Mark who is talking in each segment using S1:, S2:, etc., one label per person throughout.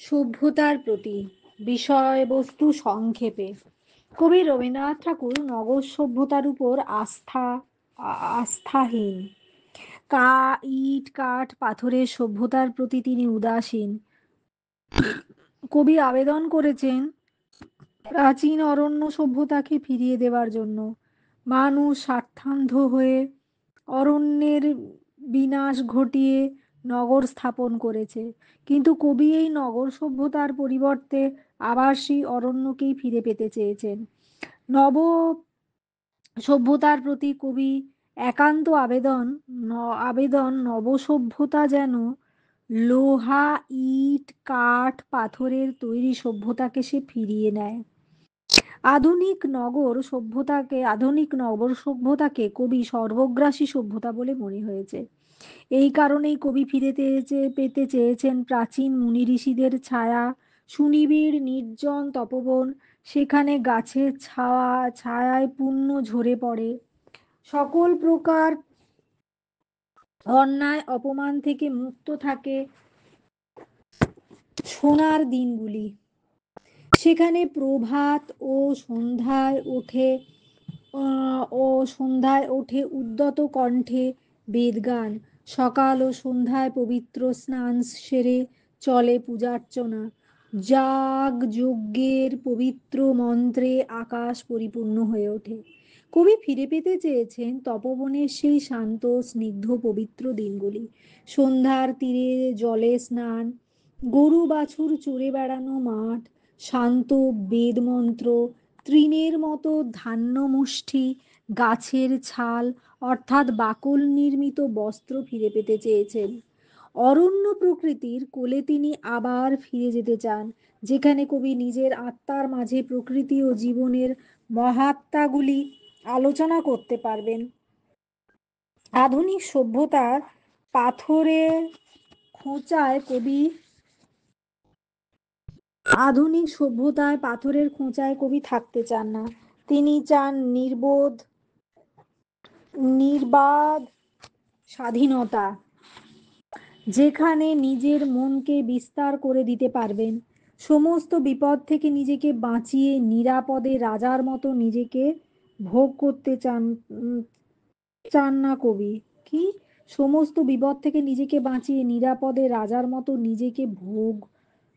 S1: সভ্যতার প্রতি বিষয়বস্তু সংক্ষেপে। কবি রবীন্দ্রনাথ ঠাকুর নগর সভ্যতার উপর আস্থাহীন। ইট কাঠ পাথরের সভ্যতার প্রতি তিনি উদাসীন। কবি আবেদন করেছেন প্রাচীন অরণ্য সভ্যতাকে ফিরিয়ে দেওয়ার জন্য। মানুষ স্বার্থান্ধ হয়ে অরণ্যের বিনাশ ঘটিয়ে নগর স্থাপন করেছে, কিন্তু কবি এই নগর সভ্যতার পরিবর্তে আবার সেই অরণ্যকেই ফিরে পেতে চেয়েছেন। নব সভ্যতার প্রতি কবি একান্ত আবেদন নবসভ্যতা যেন লোহা ইট কাঠ পাথরের তৈরি সভ্যতাকে সে ফিরিয়ে নেয়। আধুনিক নগর সভ্যতাকে কবি সর্বগ্রাসী সভ্যতা বলে মনে হয়েছে। এই কারণেই কবি পেতে চেয়েছেন প্রাচীন মুনি ঋষিদের ছায়া, সুনিবিড় নির্জন তপবন, সেখানে গাছের ছায়ায় পুণ্য ঝরে পড়ে, সকল প্রকার অন্যায় অপমান থেকে মুক্ত থাকে সোনার দিনগুলি। সেখানে প্রভাত ও সন্ধ্যায় ওঠে উদ্যত কণ্ঠে বেদগান, সকাল ও সন্ধ্যায় পবিত্র স্নান সেরে চলে পূজার্চনা, যজ্ঞের পবিত্র মন্ত্রে আকাশ পরিপূর্ণ হয়ে ওঠে। কবি ফিরে পেতে চেয়েছেন তপবনের সেই শান্ত স্নিগ্ধ পবিত্র দিনগুলি, সন্ধ্যার তীরে জলে স্নান, গরু বাছুর চড়ে বেড়ানো মাঠ, শান্ত বেদমন্ত্র, তৃণের মতো ধান্য মুষ্টি, গাছের ছাল অর্থাৎ বাকল নির্মিত বস্ত্র ফিরে পেতে চেয়েছেন। অরণ্য প্রকৃতির কোলে তিনি আবার ফিরে যেতে চান, যেখানে কবি নিজের আত্মার মাঝে প্রকৃতি ও জীবনের মহাত্মাগুলি আলোচনা করতে পারবেন। আধুনিক সভ্যতার পাথরের খোঁচায় কবি থাকতে চান না। তিনি চান নির্বাধ স্বাধীনতা, যেখানে নিজের মনকে বিস্তার করে দিতে পারবেন। সমস্ত বিপদ থেকে নিজেকে বাঁচিয়ে নিরাপদে রাজার মতো নিজেকে ভোগ করতে চান না কবি। কি? সমস্ত বিপদ থেকে নিজেকে বাঁচিয়ে নিরাপদে রাজার মতো নিজেকে ভোগ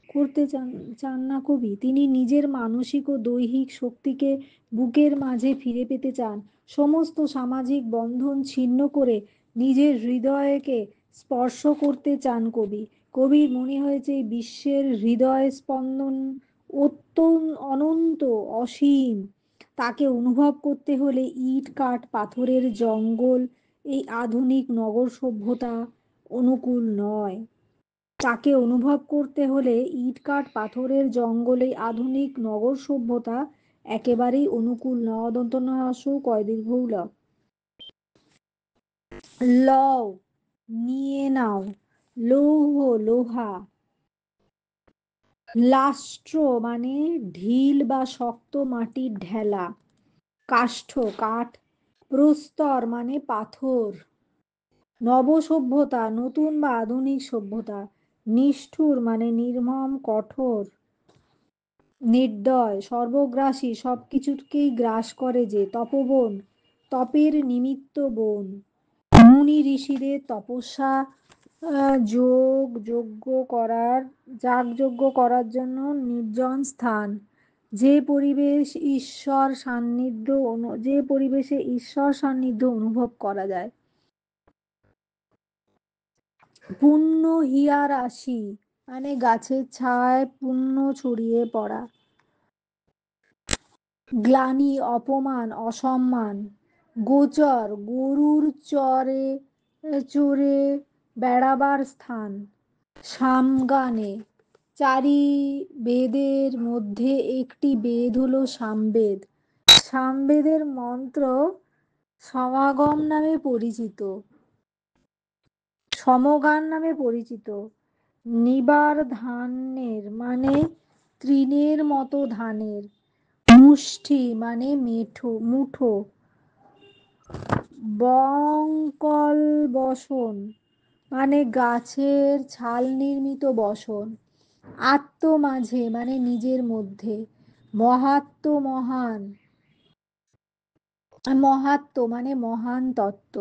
S1: করতে চান না কবি। তিনি নিজের মানসিক ও দৈহিক শক্তিকে বুকের মাঝে ফিরে পেতে চান। সমস্ত সামাজিক বন্ধন ছিন্ন করে নিজের হৃদয়কে স্পর্শ করতে চান কবি। কবির মনে হয়েছে বিশ্বের হৃদয় স্পন্দন অনন্ত অসীম। তাকে অনুভব করতে হলে ইট কাঠ পাথরের জঙ্গল এই আধুনিক নগর সভ্যতা অনুকূল নয়। তাকে অনুভব করতে হলে ইট কাঠ পাথরের জঙ্গলে আধুনিক নগর সভ্যতা একেবারেই অনুকূল নয়। অদন্ত নয় কয় দীর্ঘ ল। লও নিয়ে নাও, লৌহ লোহা, লাস্ট্র মানে ঢিল বা শক্ত মাটির ঢেলা, কাষ্ঠ কাঠ, প্রস্তর মানে পাথর। নবসভ্যতা নতুন বা আধুনিক সভ্যতা। নিষ্ঠুর মানে নির্মম কঠোর নির্দয় সর্বগ্রাসী সবকিছুকেই গ্রাস করে যে। তপবন তপের নিমিত্ত বন, মুনি ঋষিদের তপস্যা যাগযজ্ঞ করার জন্য নির্জন স্থান, যে পরিবেশে ঈশ্বর সান্নিধ্য অনুভব করা যায়। পুণ্য হিয়া রাশি মানে গাছের ছায় পুণ্য ছড়িয়ে পড়া, গ্লানি অপমান অসম্মান, গোচর গরুর চড়ে বেড়াবার স্থান, সামগানে চারি বেদের মধ্যে একটি বেদ হলো সামবেদ। সামবেদের মন্ত্র সমগান নামে পরিচিত। নিবার ধানের মানে তৃণের মতো ধানের, মুষ্টি মানে মুঠো, বঙ্কল বসন মানে গাছের ছাল নির্মিত বসন, আত্ম মাঝে মানে নিজের মধ্যে, মহাত্ম মহান, মহাত্ম মানে মহান তত্ত্ব,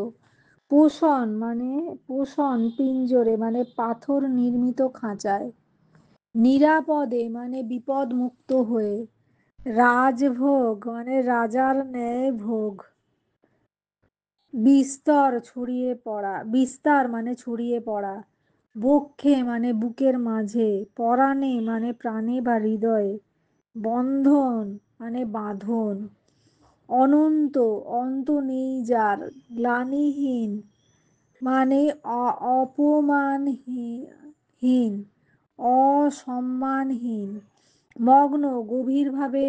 S1: পোষণ মানে পোষণ পিঞ্জরে মানে পাথর নির্মিত খাঁচায়, নিরাপদে মানে বিপদ মুক্ত হয়ে, রাজভোগ মানে রাজার ন্যায় ভোগ, বিস্তার মানে ছড়িয়ে পড়া, বক্ষে মানে বুকের মাঝে, পরাণে মানে প্রাণে বা হৃদয়ে, বন্ধন মানে বাঁধন, অনন্ত অন্ত নেই যার, গ্লানিহীন মানে অপমানহীন, অসম্মানহীন, মগ্ন গভীরভাবে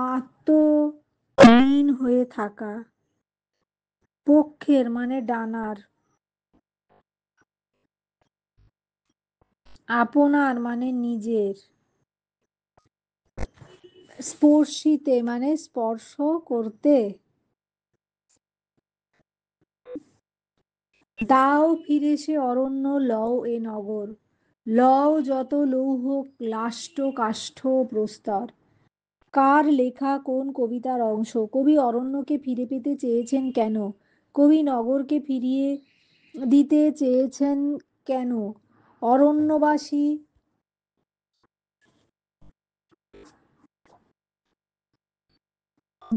S1: আত্মলীন হয়ে থাকা, পক্ষের মানে ডানার, আপনার মানে নিজের, স্পর্শিতে মানে স্পর্শ করতে, দাও ফিরে সে অরণ্য, লও এ নগর, লও যত লৌহ ক্লাষ্ট কাষ্ঠ প্রস্তর। কার লেখা কোন কবিতার অংশ? কবি অরণ্যকে ফিরে পেতে চেয়েছেন কেন? কবি নগরকে ফিরিয়ে দিতে চেয়েছেন কেন? অরণ্যবাসী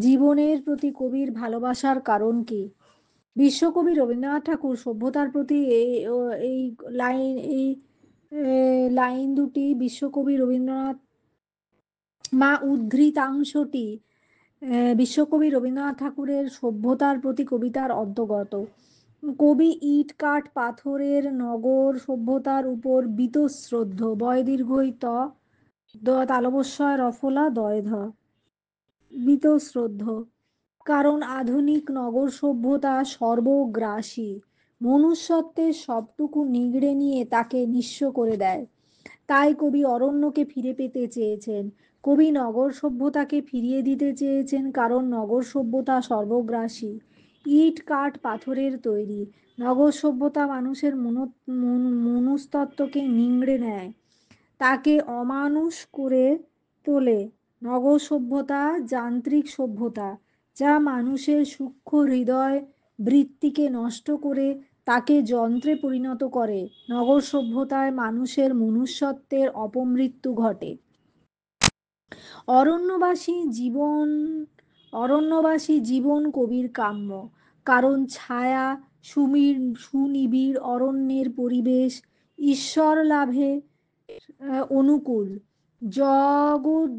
S1: জীবনের প্রতি কবির ভালোবাসার কারণ কি? বিশ্বকবি রবীন্দ্রনাথ ঠাকুর সভ্যতার প্রতি এই লাইন এই লাইন দুটি বিশ্বকবি রবীন্দ্রনাথ উদ্ধৃতাংশটি বিশ্বকবি রবীন্দ্রনাথ ঠাকুরের সভ্যতার প্রতি কবিতার অন্তর্গত। কবি ইট কাঠ পাথরের নগর সভ্যতার উপর বীতশ্রদ্ধ, বয় দীর্ঘই তালবস্যয় রফলা দয় ধ, বীতশ্রদ্ধ, কারণ আধুনিক নগর সভ্যতা সর্বগ্রাসী, মনুষ্যত্বের সবটুকু নিগড়ে নিয়ে তাকে নিঃস্ব করে দেয়। তাই কবি অরণ্যকে ফিরে পেতে চেয়েছেন। কবি নগর সভ্যতাকে ফিরিয়ে দিতে চেয়েছেন কারণ নগর সভ্যতা সর্বগ্রাসী, ইট কাঠ পাথরের তৈরি। নগর সভ্যতা মানুষের মনস্তত্ত্বকে নিংড়ে নেয়, তাকে অমানুষ করে তোলে। নগর সভ্যতা যান্ত্রিক সভ্যতা, যা মানুষের সূক্ষ্ম হৃদয় বৃত্তিকে নষ্ট করে তাকে যন্ত্রে পরিণত করে। নগর সভ্যতায় মানুষের মনুষ্যত্বের অপমৃত্যু ঘটে। অরণ্যবাসী জীবন অরণ্যবাসী জীবন কবির কাম্য, কারণ ছায়া, সুনিবিড় অরণ্যের পরিবেশ ঈশ্বর লাভে অনুকূল, জগৎ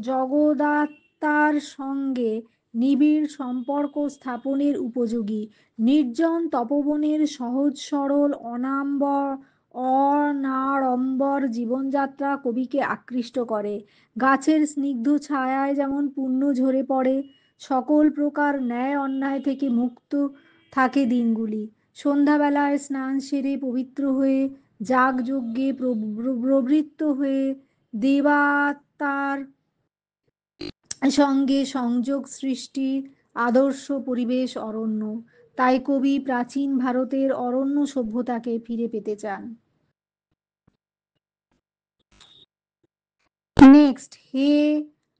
S1: জগদাত্মার সঙ্গে নিবিড় সম্পর্ক স্থাপনের উপযোগী। নির্জন তপবনের সহজ সরল অনাড়ম্বর জীবনযাত্রা কবিকে আকৃষ্ট করে। গাছের স্নিগ্ধ ছায়ায় যেমন পুণ্য ঝরে পড়ে, সকল প্রকার ন্যায় অন্যায় থেকে মুক্ত থাকে দিনগুলি। সন্ধ্যাবেলায় স্নান সেরে পবিত্র হয়ে যাগযজ্ঞে প্রবৃত্ত হয়ে দেবাত্মার সঙ্গে সংযোগ সৃষ্টির আদর্শ পরিবেশ অরণ্য। তাই কবি প্রাচীন ভারতের অরণ্য সভ্যতাকে ফিরে পেতে চান। নেক্সট, হে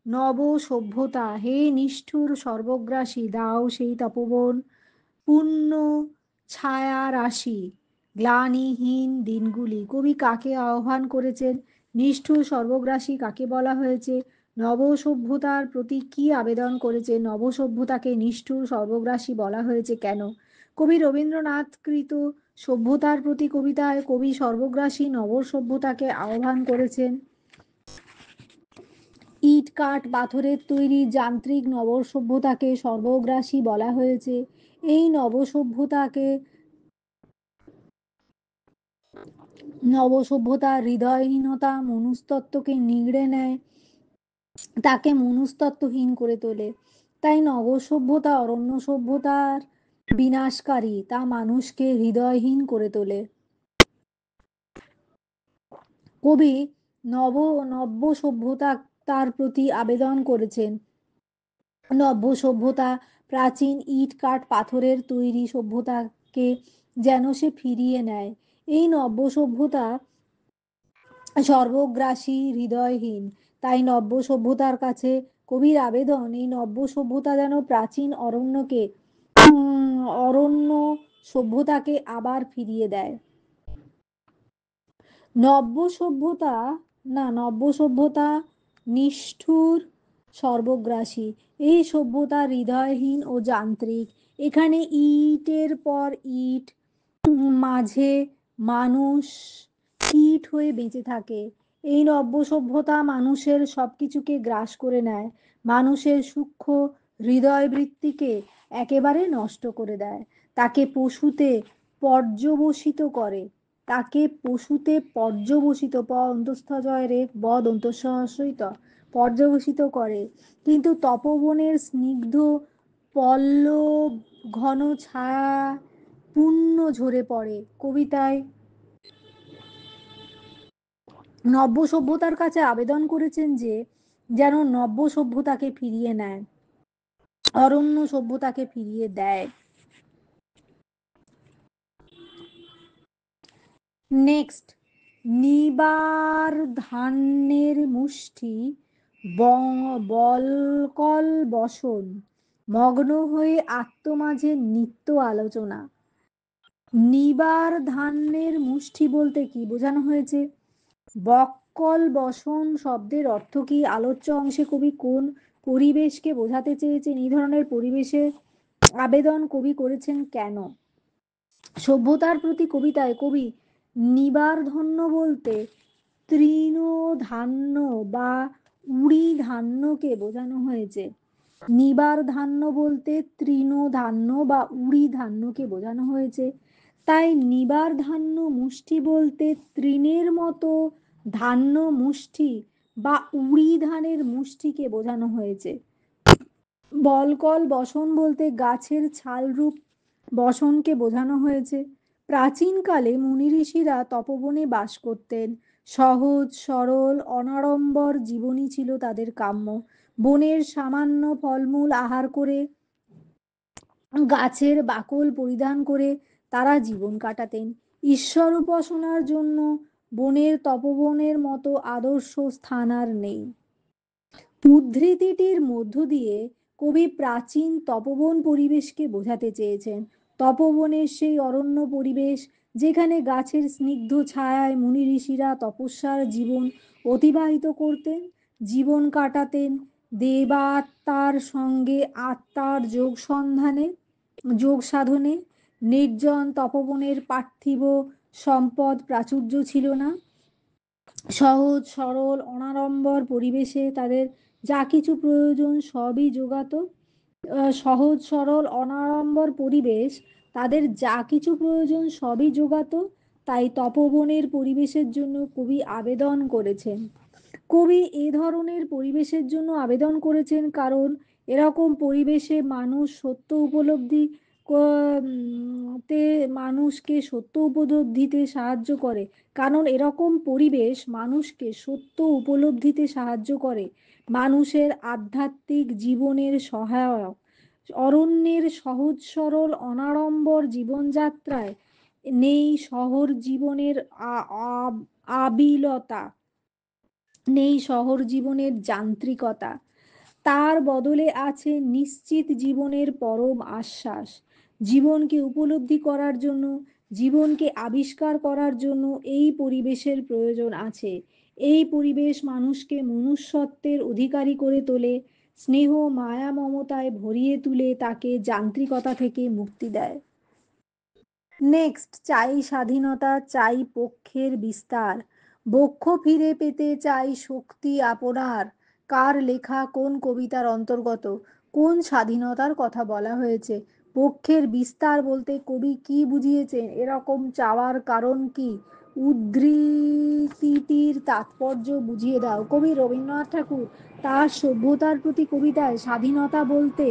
S1: নব সভ্যতা, হে নিষ্ঠুর সর্বগ্রাসী, দাও সেই তপবন পূর্ণ ছায়া রাশি, গ্লানিহীন দিনগুলি। কবি কাকে আহ্বান করেছেন? নিষ্ঠুর সর্বগ্রাসী কাকে বলা হয়েছে? নবসভ্যতার প্রতি কি আবেদন করেছে? নবসভ্যতাকে নিষ্ঠুর সর্বগ্রাসী বলা হয়েছে কেন? কবি রবীন্দ্রনাথ কৃত সভ্যতার প্রতি কবিতায় কবি সর্বগ্রাসী নবসভ্যতাকে আহ্বান করেছেন। ইট কাঠ পাথরের তৈরি যান্ত্রিক নবসভ্যতাকে সর্বগ্রাসী বলা হয়েছে। এই নবসভ্যতা হৃদয়হীনতা মনুস্তত্ত্বকে নিংড়ে নেয়, তাকে মনুস্তত্ত্বহীন করে তোলে। তাই নগর সভ্যতা অরণ্য সভ্যতার বিনাশকারী, তা মানুষকে হৃদয়হীন করে তোলে। কবি নব্য সভ্যতা তার প্রতি আবেদন করেছেন। নব্য সভ্যতা প্রাচীন ইট কাঠ পাথরের তৈরি সভ্যতাকে যেন সে ফিরিয়ে নেয়। এই নব্য সভ্যতা সর্বগ্রাসী, হৃদয়হীন। তাই নব্য সভ্যতার কাছে কবির আবেদন, এই নব্য সভ্যতা যেন প্রাচীন অরণ্য সভ্যতাকে আবার ফিরিয়ে দেয়। নব্য সভ্যতা নব্য সভ্যতা নিষ্ঠুর, সর্বগ্রাসী। এই সভ্যতা হৃদয়হীন ও যান্ত্রিক। এখানে ইটের পর ইট, মাঝে মানুষ কীট হয়ে বেঁচে থাকে। এই নব্য সভ্যতা মানুষের সবকিছুকে গ্রাস করে নেয়, মানুষের সূক্ষ্ম হৃদয়বৃত্তিকে একেবারে নষ্ট করে দেয়, তাকে পশুতে পর্যবসিত করে, তাকে পশুতে পর্যবসিত, প অন্তস্থ জয় রে বদ অন্তঃসহিত, পর্যবসিত করে। কিন্তু তপবনের স্নিগ্ধ পল্লব ঘন ছায়া পূর্ণ ঝরে পড়ে। কবিতায় নব্য সভ্যতার কাছে আবেদন করেছেন যে যেন নব্য সভ্যতাকে ফিরিয়ে নেয়, অরণ্য সভ্যতাকে ফিরিয়ে দেয়। নেক্সট, নিবার ধান্যের মুষ্টি বলকল বসন, মগ্ন হয়ে আত্মমাঝে নিত্য আলোচনা। নিবার ধান্যের মুষ্টি বলতে কি বোঝানো হয়েছে? বক্কল বসন শব্দের অর্থ কি? আলোচ্য অংশে কবি কোন পরিবেশকে বোঝাতে চেয়েছেন? এই ধরনের পরিবেশের আবেদন কবি করেছেন কেন? সভ্যতার প্রতি কবিতায় কবি নিবার ধান্য বলতে তৃণধান্য বা উড়ি ধান্যকে বোঝানো হয়েছে। নিবার ধান্য বলতে তৃণধান্য বা উড়ি ধান্যকে বোঝানো হয়েছে। তাই নিবার ধান্য মুষ্টি বলতে তৃণের মতো ধান্য মুষ্টি বা উড়ি ধানের মুষ্টিকে বোঝানো হয়েছে। বলকল বসন বলতে গাছের ছালরূপ বসনকে বোঝানো হয়েছে। প্রাচীনকালে মুনি ঋষিরা তপবনে বাস করতেন। সহজ সরল অনাড়ম্বর জীবনই ছিল তাদের কাম্য। বনের সামান্য ফলমূল আহার করে, গাছের বাকল পরিধান করে তারা জীবন কাটাতেন। ঈশ্বর উপাসনার জন্য বনের তপবনের মতো আদর্শ স্থান আর নেই। উদ্ধৃতিটির মধ্য দিয়ে কবি প্রাচীন তপবন পরিবেশকে বোঝাতে চেয়েছেন। তপবনের সেই অরণ্য পরিবেশ যেখানে গাছের স্নিগ্ধ ছায়ায় মুনি ঋষিরা তপস্যার জীবন অতিবাহিত করতেন, জীবন কাটাতেন, দেবাত্মার সঙ্গে আত্মার যোগ সাধনে। নির্জন তপবনের পার্থিব সম্পদ প্রাচুর্য ছিল না। সহজ সরল অনাড়ম্বর পরিবেশে তাদের যা কিছু প্রয়োজন সবই যোগাতো। সহজ সরল অনাড়ম্বর পরিবেশ তাদের যা কিছু প্রয়োজন সবই যোগাতো। তাই তপবনের পরিবেশের জন্য কবি আবেদন করেছেন। কবি এ ধরনের পরিবেশের জন্য আবেদন করেছেন কারণ এরকম পরিবেশে মানুষ সত্য উপলব্ধি তে মানুষকে সত্য উপলব্ধিতে সাহায্য করে। কারণ এরকম পরিবেশ মানুষকে সত্য উপলব্ধিতে সাহায্য করে, মানুষের আধ্যাত্মিক জীবনের সহায়ক। অরণ্যের সহজ সরল অনাড়ম্বর জীবনযাত্রায় নেই শহর জীবনের আবিলতা, নেই শহর জীবনের যান্ত্রিকতা। তার বদলে আছে নিশ্চিত জীবনের পরম আশ্বাস। জীবনকে উপলব্ধি করার জন্য, জীবনকে আবিষ্কার করার জন্য এই পরিবেশের প্রয়োজন আছে। এই পরিবেশ মানুষকে মনুষ্যত্বের অধিকারী করে তোলে, স্নেহ মায়া মমতায় ভরিয়ে তুলে তাকে যান্ত্রিকতা থেকে মুক্তি দেয়। নেক্সট, চাই স্বাধীনতা, চাই পক্ষের বিস্তার, বক্ষ ফিরে পেতে চাই শক্তি আপনার। কার লেখা কোন কবিতার অন্তর্গত? কোন স্বাধীনতার কথা বলা হয়েছে? পক্ষের বিস্তার বলতে কবি কি বুঝিয়েছেন? এরকম চাওয়ার কারণ কি? উদ্ধৃতিটির তাৎপর্য বুঝিয়ে দাও। কবি রবীন্দ্রনাথ ঠাকুর তার সভ্যতার প্রতি কবিতায় স্বাধীনতা বলতে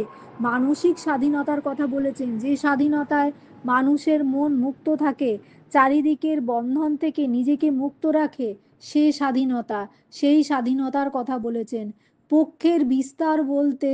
S1: মানসিক স্বাধীনতার কথা বলেছেন, যে স্বাধীনতায় মানুষের মন মুক্ত থাকে, চারিদিকের বন্ধন থেকে নিজেকে মুক্ত রাখে, সে স্বাধীনতা, সেই স্বাধীনতার কথা বলেছেন। পক্ষের বিস্তার বলতে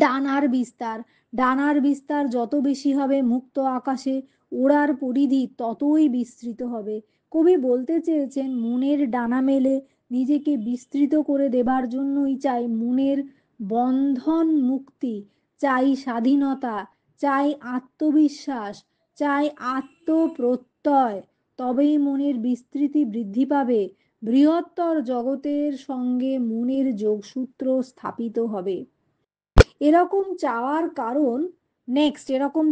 S1: ডানার বিস্তার, ডানার বিস্তার যত বেশি হবে মুক্ত আকাশে ওড়ার পরিধি ততই বিস্তৃত হবে। কবি বলতে চেয়েছেন মনের ডানা মেলে নিজেকে বিস্তৃত করে দেবার জন্যই চাই মনের বন্ধন মুক্তি, চাই স্বাধীনতা, চাই আত্মবিশ্বাস, চাই আত্মপ্রত্যয়। তবেই মনের বিস্তৃতি বৃদ্ধি পাবে, বৃহত্তর জগতের সঙ্গে মনের যোগসূত্র স্থাপিত হবে। এরকম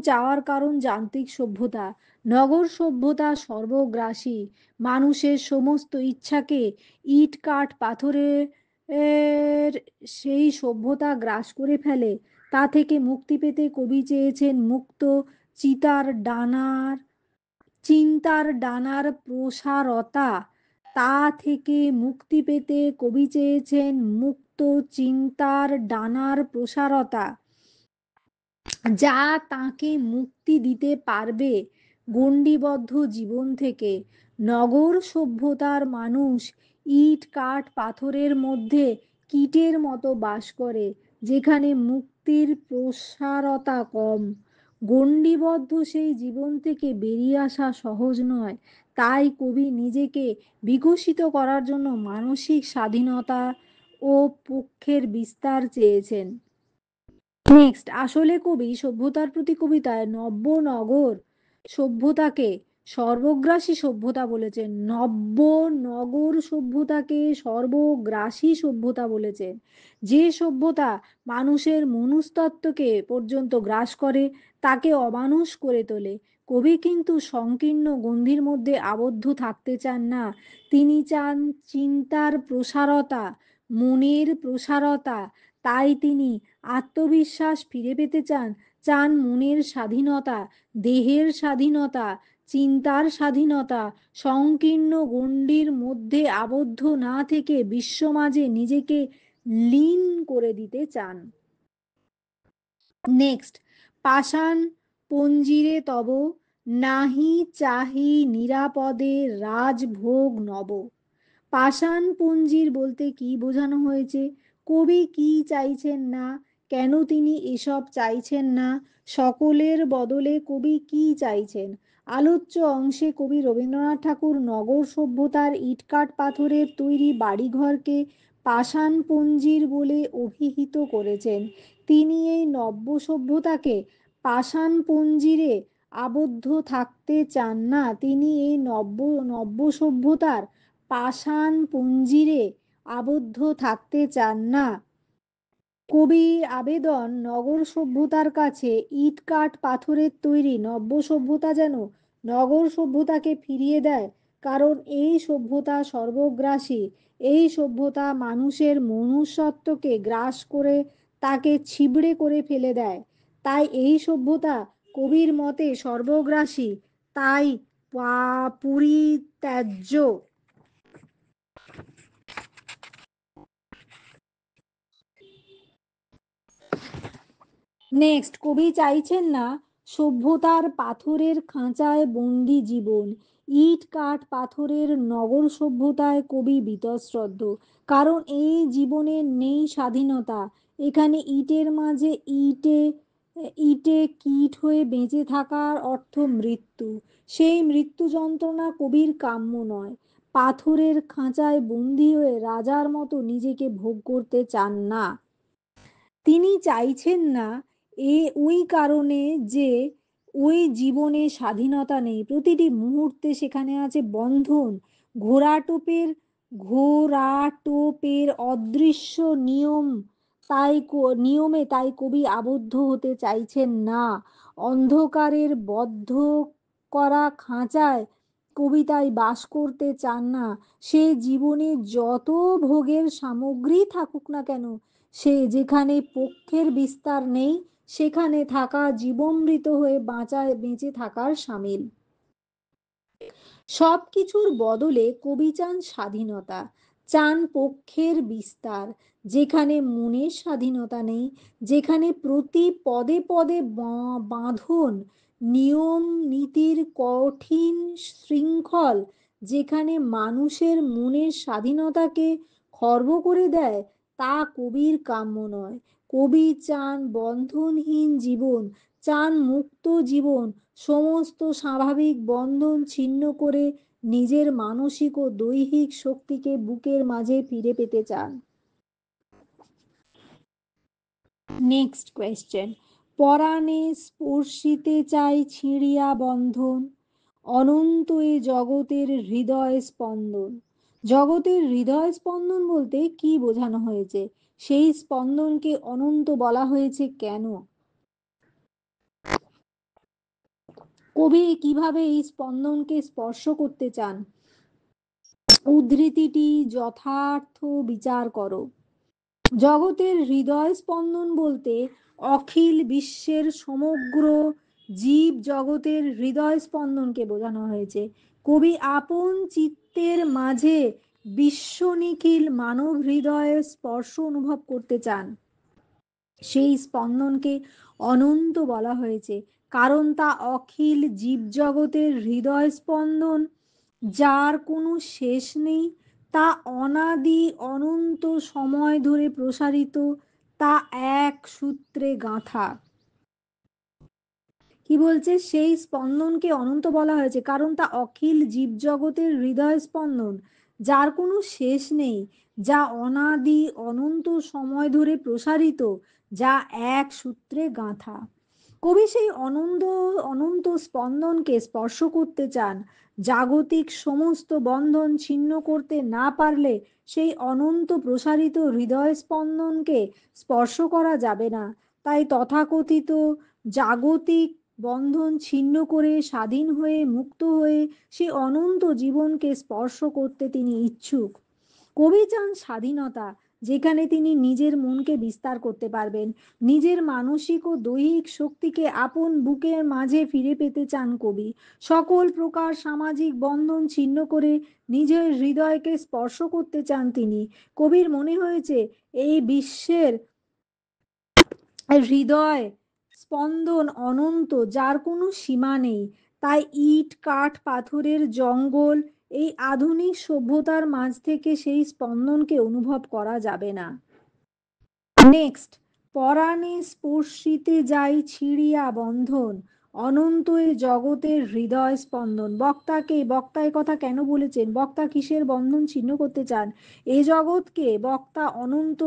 S1: চাওয়ার কারণ যান্ত্রিক সভ্যতা, নগর সভ্যতা সর্বগ্রাসী, মানুষের সমস্ত ইচ্ছাকে ইট কাঠ পাথরের সেই সভ্যতা গ্রাস করে ফেলে। তা থেকে মুক্তি পেতে কবি চেয়েছেন মুক্ত চিতার ডানার চিন্তার ডানার প্রসারতা। তা থেকে মুক্তি পেতে কবি চেয়েছেন মুক্ত চিন্তার ডানার প্রসারতা, যা তাকে মুক্তি দিতে পারবে গণ্ডিবদ্ধ জীবন থেকে। নগর সভ্যতার মানুষ ইট কাঠ পাথরের মধ্যে কীটের মতো বাস করে, যেখানে মুক্তির প্রসারতা কম। গণ্ডিবদ্ধ সেই জীবন থেকে বেরিয়ে আসা সহজ নয়। তাই কবি নিজেকে বিকশিত করার জন্য মানসিক স্বাধীনতা ও পক্ষের বিস্তার চেয়েছেন। নেক্সট, আসলে কবি সভ্যতার প্রতি কবিতায় নব্য নগর সভ্যতাকে সর্বগ্রাসী সভ্যতা বলেছেন, নব্য নগর সভ্যতাকে সর্বগ্রাসী সভ্যতা বলেছেন। যে সভ্যতা মানুষের মনুস্তত্ত্বকে পর্যন্ত গ্রাস করে, তাকে অমানুষ করে তোলে। কবি কিন্তু সংকীর্ণ গণ্ডির মধ্যে আবদ্ধ থাকতে চান না। তিনি চান চিন্তার প্রসারতা, মনের প্রসারতা। তাই তিনি আত্মবিশ্বাস ফিরে পেতে চান, চান মনের স্বাধীনতা, দেহের স্বাধীনতা, চিন্তার স্বাধীনতা। সংকীর্ণ গণ্ডির মধ্যে আবদ্ধ না থেকে বিশ্ব মাঝে নিজেকে লীন করে দিতে চান। নেক্সট, পাষাণ পঞ্জিরে তব নাহি চাহি নিরাপদে রাজভোগ নব। পাষাণ পঞ্জির বলতে কি বোঝানো হয়েছে? কবি কি চাইছেন না, কেন তিনি এসব চাইছেন না, সকলের বদলে কবি কি চাইছেন? আলোচ্য অংশে কবি রবীন্দ্রনাথ ঠাকুর নগর সভ্যতার ইটকাঠ পাথরের তৈরি বাড়িঘরকে পাষাণ পঞ্জির বলে অভিহিত করেছেন। তিনি এই নব্য সভ্যতাকে পাষাণ পঞ্জিরে আবদ্ধ থাকতে চান না। তিনি এই নব্য সভ্যতার পাষাণ পঞ্জিরে আবদ্ধ থাকতে চান না। কবির আবেদন নগর সভ্যতার কাছে ইট কাঠ পাথরের তৈরি নব্য সভ্যতা যেন নগর সভ্যতাকে ফিরিয়ে দেয়, কারণ এই সভ্যতা সর্বগ্রাসী। এই সভ্যতা মানুষের মনুষ্যত্বকে গ্রাস করে তাকে ছিবড়ে করে ফেলে দেয়। তাই এই সভ্যতা কবির মতে সর্বগ্রাসী, তাই পরিত্যাজ্য। নেক্সট, কবি চাইছেন না সভ্যতার পাথরের খাঁচায় বন্দি জীবন। ইট কাঠ পাথরের নগর সভ্যতায় কবি বীতশ্রদ্ধ, কারণ এই জীবনে নেই স্বাধীনতা। এখানে ইটের মাঝে ইটে ইটে কীট হয়ে বেঁচে থাকার অর্থ মৃত্যু। সেই মৃত্যু যন্ত্রণা কবির কাম্য নয়। পাথরের খাঁচায় বন্দি হয়ে রাজার মতো নিজেকে ভোগ করতে চান না। তিনি চাইছেন না ওই কারণে যে ওই জীবনে স্বাধীনতা নেই, প্রতিটি মুহূর্তে সেখানে আছে বন্ধন। ঘোড়াটোপের ঘোড়াটোপের অদৃশ্য নিয়মে তাই কবি আবদ্ধ হতে চাইছেন না। অন্ধকারের বদ্ধ করা খাঁচায় কবিতায় বাস করতে চান না। সে জীবনে যত ভোগের সামগ্রী থাকুক না কেন, সে যেখানে পক্ষের বিস্তার নেই, সেখানে থাকা জীবমৃত হয়ে বেঁচে থাকার সামিল। সব কিছুর বদলে কবি চান স্বাধীনতা, চান পক্ষের বিস্তার। যেখানে মনের স্বাধীনতা নেই, যেখানে প্রতি পদে পদে বাঁধন, নিয়ম নীতির কঠিন শৃঙ্খল, যেখানে মানুষের মনের স্বাধীনতাকে খর্ব করে দেয়, তা কবির কাম্য নয়। কবি চান বন্ধনহীন জীবন, চান মুক্ত জীবন, সমস্ত স্বাভাবিক বন্ধন ছিন্ন করে নিজের মানসিক ও দৈহিক শক্তিকে বুকের মাঝে ফিরে পেতে চান। নেক্সট কোয়েশ্চেন, পরাণে স্পর্শিতে চাই ছিঁড়িয়া বন্ধন, অনন্ত এ জগতের হৃদয় স্পন্দন। জগতের হৃদয় স্পন্দন বলতে কি বোঝানো হয়েছে? সেই স্পন্দনকে অনন্ত বলা হয়েছে কেন? কবি কিভাবে এই স্পন্দনকে স্পর্শ করতে চান? উদ্ধৃতিটি যথার্থ বিচার করো। জগতের হৃদয় স্পন্দন বলতে অখিল বিশ্বের সমগ্র জীব জগতের হৃদয় স্পন্দনকে বোঝানো হয়েছে। কবি আপন চিত্তের মাঝে বিশ্ব নিখিল মানব হৃদয়ের স্পর্শ অনুভব করতে চান। সেই স্পন্দনকে অনন্ত বলা হয়েছে কারণ তা অখিল জীবজগতের হৃদয় স্পন্দন, যার কোনো শেষ নেই, তা অনাদি অনন্ত সময় ধরে প্রসারিত, তা এক সূত্রে গাঁথা। কি বলছে? সেই স্পন্দনকে অনন্ত বলা হয়েছে কারণ তা অখিল জীবজগতের হৃদয় স্পন্দন, যার কোনো শেষ নেই, যা অনাদি অনন্ত সময় ধরে প্রসারিত, যা এক সূত্রে গাঁথা। কবি সেই অনন্ত স্পন্দনকে স্পর্শ করতে চান। জাগতিক সমস্ত বন্ধন ছিন্ন করতে না পারলে সেই অনন্ত প্রসারিত হৃদয় স্পন্দনকে স্পর্শ করা যাবে না। তাই তথাকথিত জাগতিক বন্ধন ছিন্ন করে স্বাধীন হয়ে মুক্ত হয়ে সেই অনন্ত জীবনকে স্পর্শ করতে তিনি ইচ্ছুক। কবি চান স্বাধীনতা, যেখানে তিনি নিজের মনকে বিস্তার করতে পারবেন। নিজের মানসিক ও দৈহিক শক্তিকে আপন বুকের মাঝে ফিরে পেতে চান কবি। সকল প্রকার সামাজিক বন্ধন ছিন্ন করে নিজের হৃদয়কে স্পর্শ করতে চান তিনি। কবির মনে হয়েছে এই বিশ্বের হৃদয় স্পন্দন অনন্ত, যার কোনো সীমা নেই। তাই ইট কাঠ পাথরের জঙ্গল এই আধুনিক সভ্যতার মাঝ থেকে সেই স্পন্দনকে অনুভব করা যাবে না। নেক্সট, পরাণে স্পর্শিতে যাই ছিঁড়িয়া বন্ধন, অনন্ত এ জগতের হৃদয় স্পন্দন। বক্তা এ কথা কেন বলেছেন? বক্তা কিসের বন্ধন ছিন্ন করতে চান? এ জগৎকে বক্তা অনন্ত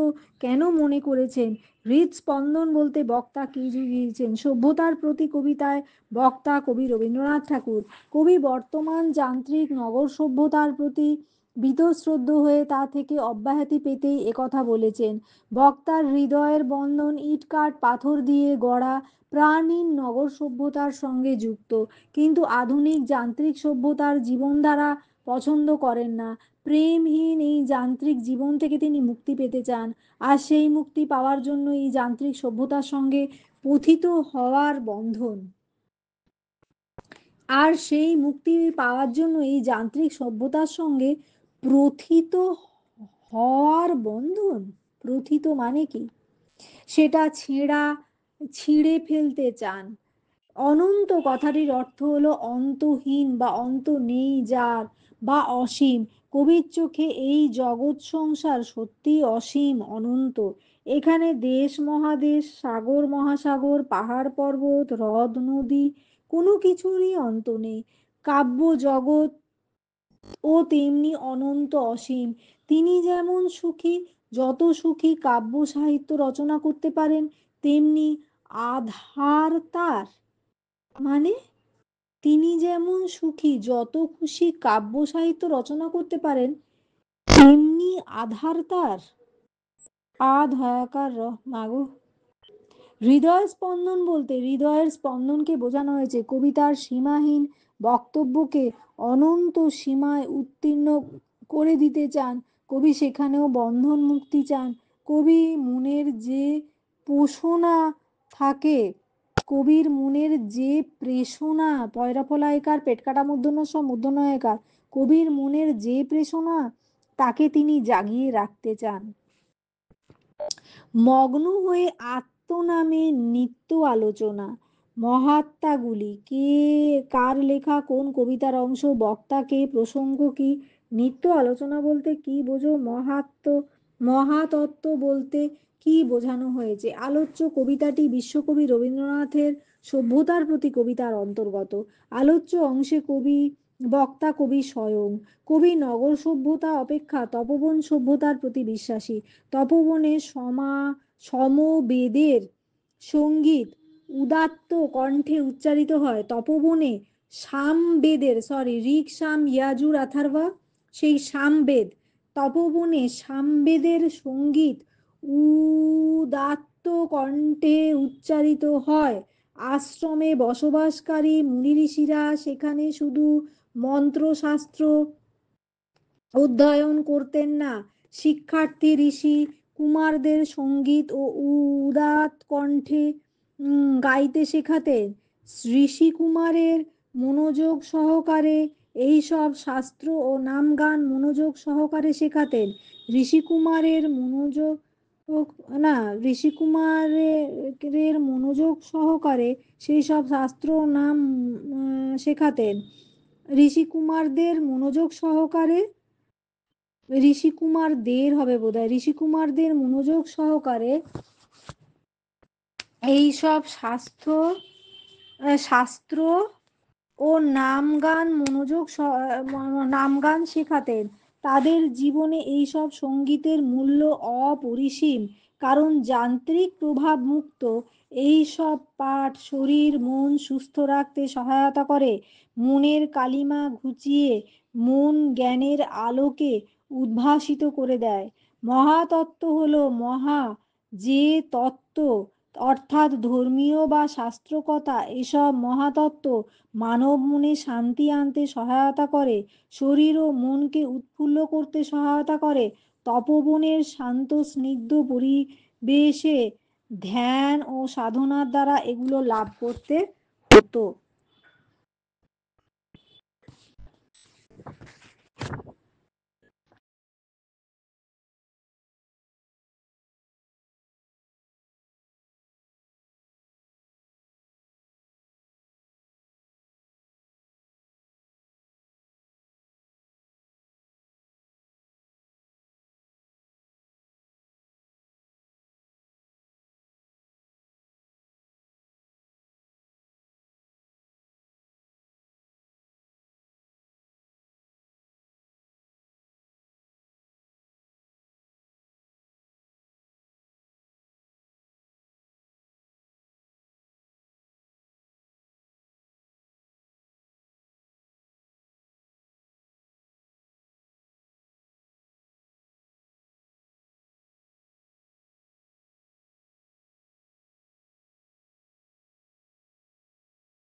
S1: কেন মনে করেছেন? হৃদস্পন্দন বলতে বক্তা কি বুঝিয়েছেন? সভ্যতার প্রতি কবিতায় বক্তা কবি রবীন্দ্রনাথ ঠাকুর। কবি বর্তমান যান্ত্রিক নগর সভ্যতার প্রতি বীতশ্রদ্ধ হয়ে তা থেকে অব্যাহতি পেতেই একথা বলেছেন। বক্তার হৃদয়ের বন্ধন ইটকাঠ পাথর দিয়ে গড়া প্রাণহীন নগর সভ্যতার সঙ্গে যুক্ত, কিন্তু আধুনিক যান্ত্রিক সভ্যতার জীবনধারা পছন্দ করেন না। প্রেমহীন এই যান্ত্রিক জীবন থেকে তিনি মুক্তি পেতে চান, আর সেই মুক্তি পাওয়ার জন্য এই যান্ত্রিক সভ্যতার সঙ্গে পতিত হওয়ার বন্ধন, আর সেই মুক্তি পাওয়ার জন্য এই যান্ত্রিক সভ্যতার সঙ্গে প্রথিত হওয়ার বন্ধন। প্রথিত মানে কি? সেটা ছিঁড়ে ফেলতে চান। অনন্ত কথাটির অর্থ হলো অন্তহীন বা অন্ত নেই যার, বা অসীম। কবির চোখে এই জগৎ সংসার সত্যি অসীম অনন্ত। এখানে দেশ মহাদেশ, সাগর মহাসাগর, পাহাড় পর্বত, হ্রদ নদী, কোনো কিছুরই অন্ত নেই। কাব্য জগৎ ও তেমনি অনন্ত অসীম। তিনি যেমন সুখী, যত সুখী কাব্য সাহিত্য রচনা করতে পারেন, তেমনি আধার তার, মানে তিনি যেমন সুখী যত খুশি কাব্য সাহিত্য রচনা করতে পারেন, তেমনি আধার তার। আধ হয়াকার মাগো। হৃদয় স্পন্দন বলতে হৃদয়ের স্পন্দনকে বোঝানো হয়েছে। কবিতার সীমাহীন বক্তব্যকে অনন্ত সীমায় উত্তীর্ণ করে দিতে চান কবি, সেখানেও বন্ধন মুক্তি চান। কবি মনের যে পোষণা থাকে, কবির মনের যে প্রেষণা, পয়রা ফলা একার পেট কাটা মূর্ধন্য স মূর্ধন্য একার, কবির মনের যে প্রেষণা তাকে তিনি জাগিয়ে রাখতে চান। মগ্ন হয়ে আত্মনামে নিত্য আলোচনা। মহাত্মাগুলি কে, কার লেখা কোন কবিতার অংশ, বক্তা কে, প্রসঙ্গ কি? নিত্য আলোচনা বলতে কি বোঝো? মহাতত্ত্ব বলতে কি বোঝানো হয়েছে? আলোচ্য কবিতাটি বিশ্বকবি রবীন্দ্রনাথের সভ্যতার প্রতি কবিতার অন্তর্গত। আলোচ্য অংশে কবি বক্তা কবি স্বয়ং। কবি নগর সভ্যতা অপেক্ষা তপোবন সভ্যতার প্রতি বিশ্বাসী। তপোবনে সমবেদের সঙ্গীত উদাত্ত কণ্ঠে উচ্চারিত হয়। তপোবনে সামবেদের ঋক সাম ইয়াজুর আথার্বা, সেই সামবেদ, তপোবনে সামবেদের সঙ্গীত উদাত্ত কণ্ঠে উচ্চারিত হয়। আশ্রমে বসবাসকারী মুনি ঋষিরা সেখানে শুধু মন্ত্রশাস্ত্র অধ্যয়ন করতেন না, শিক্ষার্থী ঋষি কুমারদের সঙ্গীত ও উদাত্ত কণ্ঠে গাইতে শেখাতেন। ঋষি কুমারের মনোযোগ সহকারে এই সব শাস্ত্র ও নাম গান মনোযোগ সহকারে শেখাতেন। ঋষি কুমারের মনোযোগ না ঋষি কুমারের মনোযোগ সহকারে সেই সব শাস্ত্র ও নাম শেখাতেন। ঋষি কুমারদের মনোযোগ সহকারে, ঋষি কুমারদের হবে বোধহয়, ঋষি কুমারদের মনোযোগ সহকারে এই সব শাস্ত্র ও নাম গান শেখাতেন। তাদের জীবনে এই সব সঙ্গীতের মূল্য অপরিসীম, কারণ যান্ত্রিক প্রভাব মুক্ত এই সব পাঠ শরীর মন সুস্থ রাখতে সহায়তা করে, মনের কালিমা ঘুচিয়ে মন জ্ঞানের আলোকে উদ্ভাসিত করে দেয়। মহাতত্ত্ব হলো যে তত্ত্ব, অর্থাৎ ধর্মীয় বা শাস্ত্রকথা, এসব মহাতত্ত্ব মানব মনে শান্তি আনতে সহায়তা করে, শরীর ও মনকে উৎফুল্ল করতে সহায়তা করে। তপোবনের শান্ত স্নিগ্ধ পরিবেশে ধ্যান ও সাধনার দ্বারা এগুলো লাভ করতে হতো।